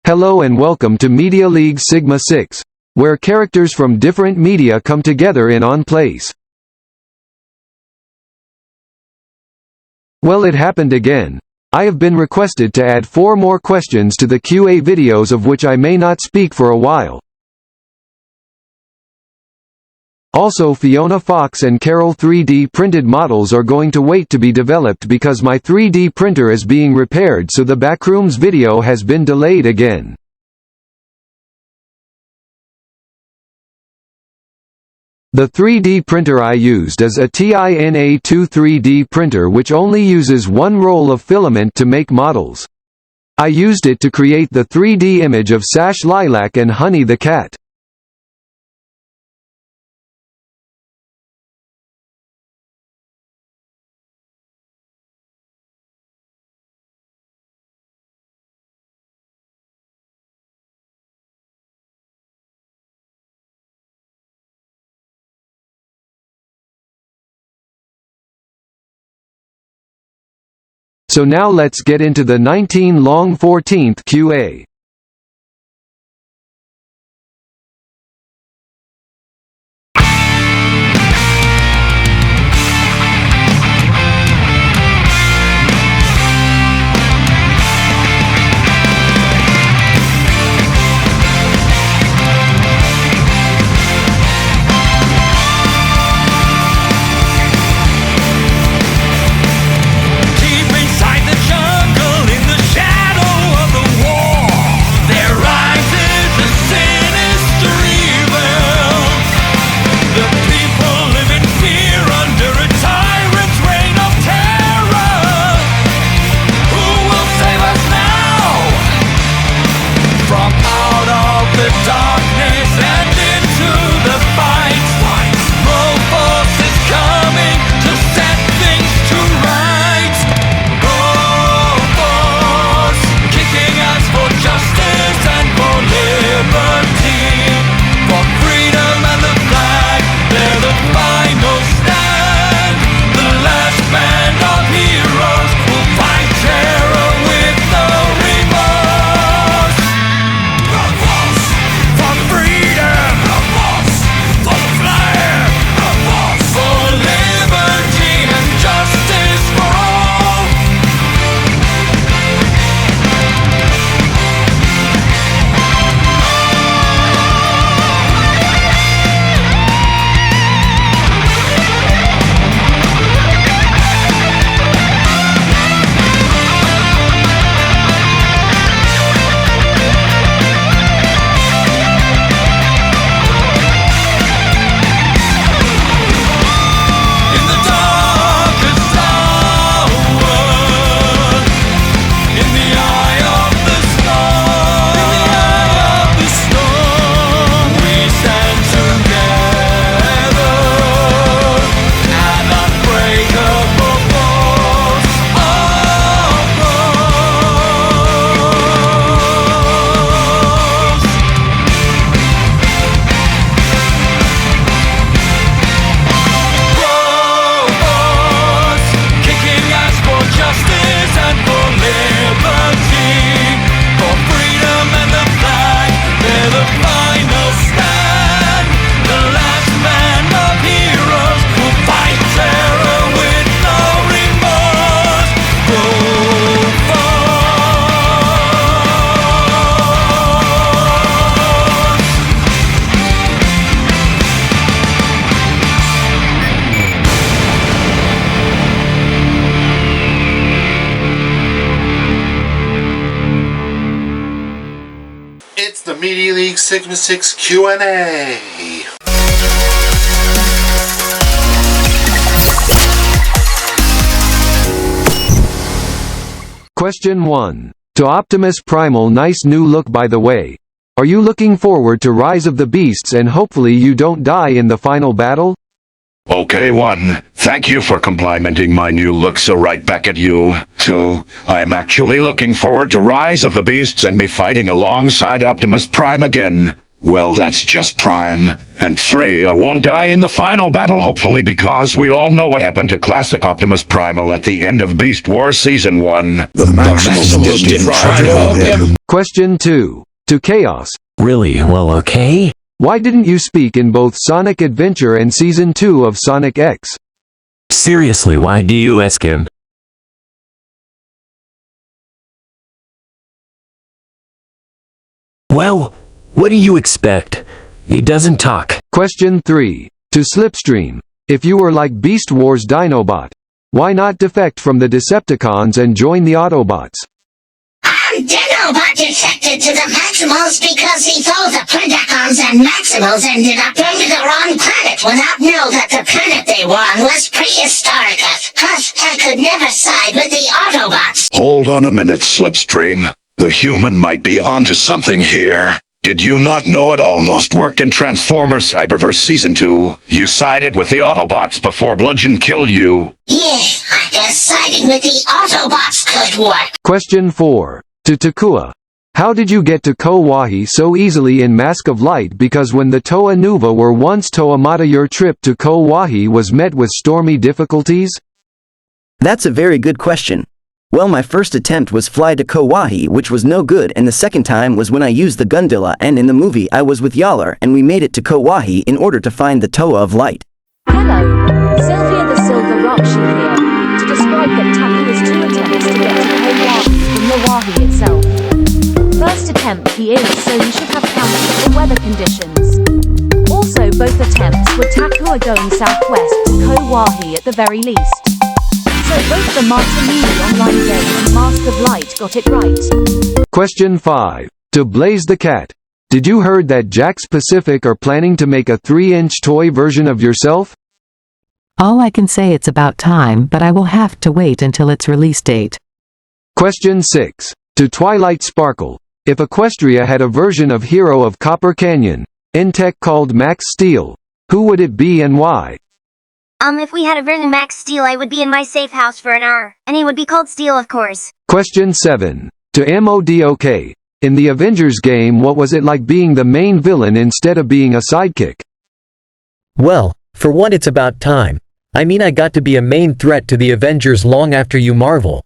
Hello and welcome to Media League Sigma 6, where characters from different media come together in one place. Well, it happened again. I have been requested to add 4 more questions to the QA videos, of which I may not speak for a while. Also, Fiona Fox and Carol 3D printed models are going to wait to be developed because my 3D printer is being repaired, so the Backrooms video has been delayed again. The 3D printer I used is a TINA2 3D printer which only uses one roll of filament to make models. I used it to create the 3D image of Sash Lilac and Honey the cat. So now let's get into the 19 long 14th QA. It's the Media League Sigma 6 Q&A. Question 1. To Optimus Primal, nice new look by the way. Are you looking forward to Rise of the Beasts and hopefully you don't die in the final battle? Okay, 1. Thank you for complimenting my new look, so right back at you. 2. I'm actually looking forward to Rise of the Beasts and me fighting alongside Optimus Prime again. Well, that's just prime. And Freya won't die in the final battle, hopefully, because we all know what happened to classic Optimus Primal at the end of Beast Wars Season 1. The Maximals didn't try to help him. Question 2. To Chaos. Really? Well, okay. Why didn't you speak in both Sonic Adventure and Season 2 of Sonic X? Seriously, why do you ask him? Well, what do you expect? He doesn't talk. Question 3. To Slipstream. If you were like Beast Wars Dinobot, why not defect from the Decepticons and join the Autobots? Dinobot defected to the Maximals because he thought the Predacons and Maximals ended up on the wrong planet without knowing that the planet they were on was prehistoric. Cause I could never side with the Autobots. Hold on a minute, Slipstream. The human might be onto something here. Did you not know it almost worked in Transformers Cyberverse Season 2? You sided with the Autobots before Bludgeon killed you. Yeah, I guess siding with the Autobots could work. Question 4. To Takua. How did you get to Kauai so easily in Mask of Light? Because when the Toa Nuva were once Toamata, your trip to Kauai was met with stormy difficulties? That's a very good question. Well, my first attempt was fly to Kauai, which was no good, and the second time was when I used the Gundilla, and in the movie I was with Yaller and we made it to Kauai in order to find the Toa of Light. Hello, Sylvia the Silver Rock Shoe here, to describe that Takua's 2 attempts to get to Kauai from Oahu itself. First attempt he is, so you should have counted the weather conditions. Also both attempts were Takua going southwest to Kauai at the very least. So both the Martha Mealy online game and Mask of Light got it right. Question 5. To Blaze the Cat. Did you heard that Jakks Pacific are planning to make a 3-inch toy version of yourself? All I can say it's about time, but I will have to wait until its release date. Question 6. To Twilight Sparkle. If Equestria had a version of Hero of Copper Canyon, in tech called Max Steel, who would it be and why? If we had a version Max Steel, I would be in my safe house for an hour, and he would be called Steel, of course. Question 7. To MODOK. In the Avengers game, what was it like being the main villain instead of being a sidekick? Well, for one, it's about time. I mean, I got to be a main threat to the Avengers long after you Marvel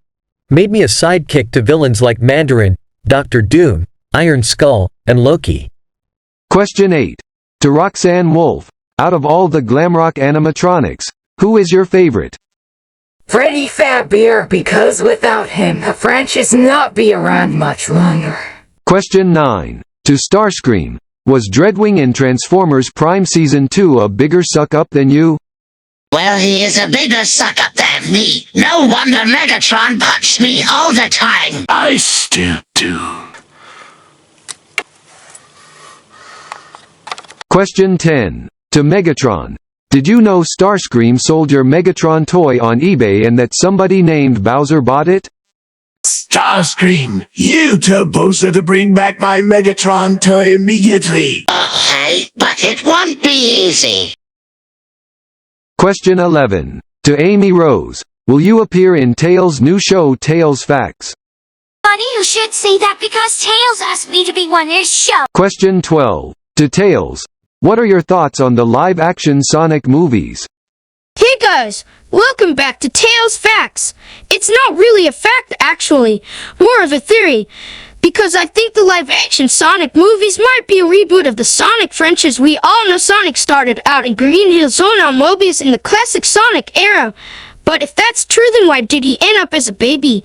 made me a sidekick to villains like Mandarin, Doctor Doom, Iron Skull, and Loki. Question 8. To Roxanne Wolf. Out of all the Glamrock animatronics, who is your favorite? Freddy Fazbear, because without him, the franchise not be around much longer. Question 9. To Starscream. Was Dreadwing in Transformers Prime Season 2 a bigger suck-up than you? Well, he is a bigger suck-up than me. No wonder Megatron punched me all the time. I still do. Question 10. To Megatron. Did you know Starscream sold your Megatron toy on eBay and that somebody named Bowser bought it? Starscream, you tell Bowser to bring back my Megatron toy immediately. Okay, but it won't be easy. Question 11. To Amy Rose. Will you appear in Tails' new show Tails Facts? Buddy, you should say that because Tails asked me to be on his show. Question 12. To Tails. What are your thoughts on the live-action Sonic movies? Hey guys, welcome back to Tails Facts. It's not really a fact, actually, more of a theory, because I think the live-action Sonic movies might be a reboot of the Sonic franchise. We all know Sonic started out in Green Hill Zone on Mobius in the classic Sonic era, but if that's true, then why did he end up as a baby?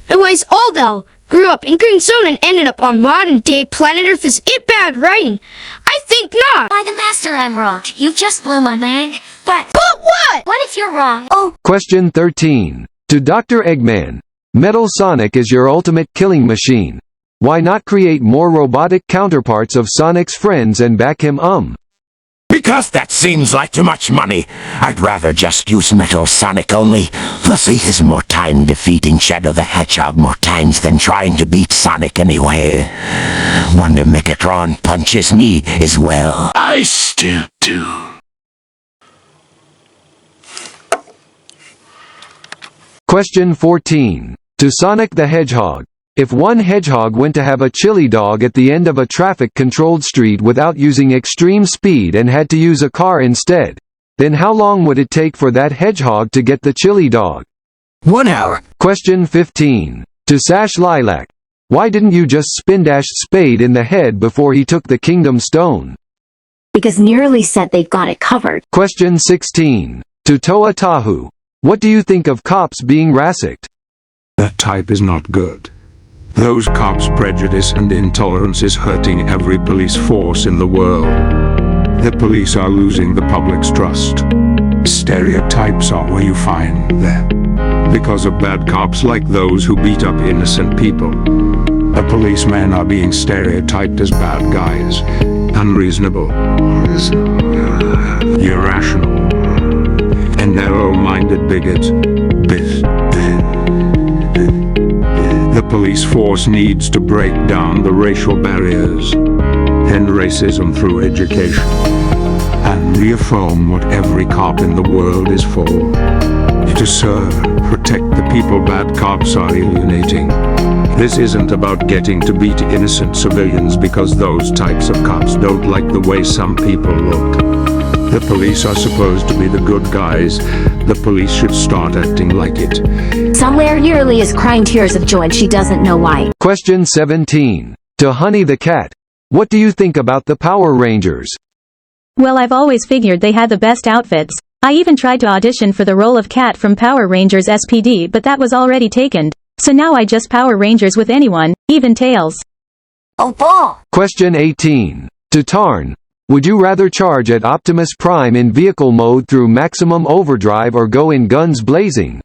Anyways, Aldel grew up in Green Zone and ended up on modern-day planet Earth. Is it bad writing? I think not. By the Master, I'm wrong. You just blew my mind. But what? What if you're wrong? Oh. Question 13. To Dr. Eggman. Metal Sonic is your ultimate killing machine. Why not create more robotic counterparts of Sonic's friends and back him? Because that seems like too much money. I'd rather just use Metal Sonic only. Plus he has more time defeating Shadow the Hedgehog more times than trying to beat Sonic anyway. Wonder Megatron punches me as well. I still do. Question 14. To Sonic the Hedgehog. If one hedgehog went to have a chili dog at the end of a traffic-controlled street without using extreme speed and had to use a car instead, then how long would it take for that hedgehog to get the chili dog? 1 hour. Question 15. To Sash Lilac. Why didn't you just spin Spade in the head before he took the Kingdom Stone? Because Nearly said they've got it covered. Question 16. To Toa Tahu. What do you think of cops being rassicked? That type is not good. Those cops' prejudice and intolerance is hurting every police force in the world. The police are losing the public's trust. Stereotypes are where you find them. Because of bad cops like those who beat up innocent people. The policemen are being stereotyped as bad guys. Unreasonable. Irrational. And narrow-minded bigots. The police force needs to break down the racial barriers, end racism through education, and reaffirm what every cop in the world is for. To serve, protect the people bad cops are alienating. This isn't about getting to beat innocent civilians because those types of cops don't like the way some people look. The police are supposed to be the good guys. The police should start acting like it. Somewhere Nearly is crying tears of joy and she doesn't know why. Question 17. To Honey the Cat. What do you think about the Power Rangers? Well, I've always figured they had the best outfits. I even tried to audition for the role of Cat from Power Rangers SPD, but that was already taken. So now I just Power Rangers with anyone, even Tails. Oh, ball. Question 18. To Tarn. Would you rather charge at Optimus Prime in vehicle mode through maximum overdrive or go in guns blazing?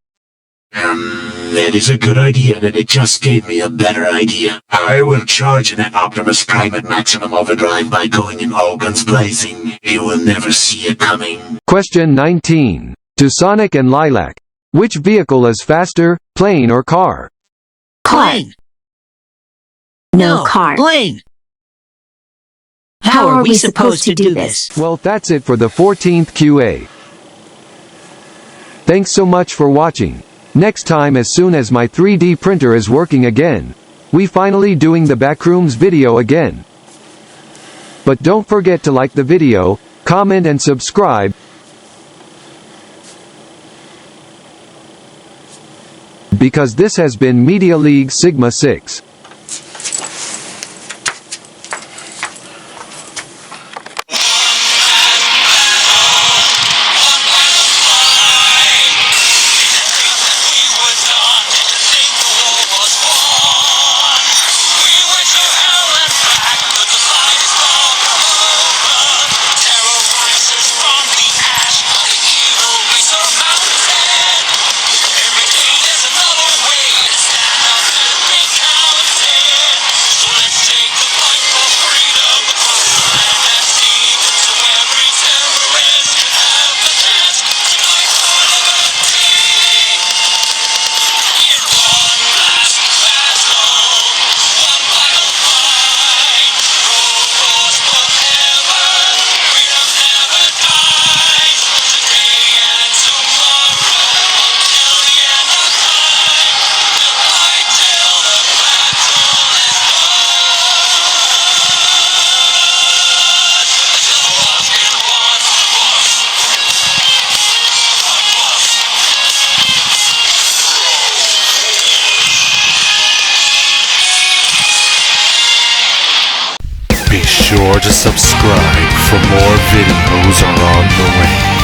That is a good idea, and it just gave me a better idea. I will charge at Optimus Prime at maximum overdrive by going in all guns blazing. You will never see it coming. Question 19. To Sonic and Lilac. Which vehicle is faster, plane or car? Plane. No, car. Plane. How are we supposed to do this? Well, that's it for the 14th QA. Thanks so much for watching. Next time, as soon as my 3D printer is working again, we finally doing the Backrooms video again. But don't forget to like the video, comment and subscribe, because this has been Media League Sigma 6. Be sure to subscribe for more videos are on the way.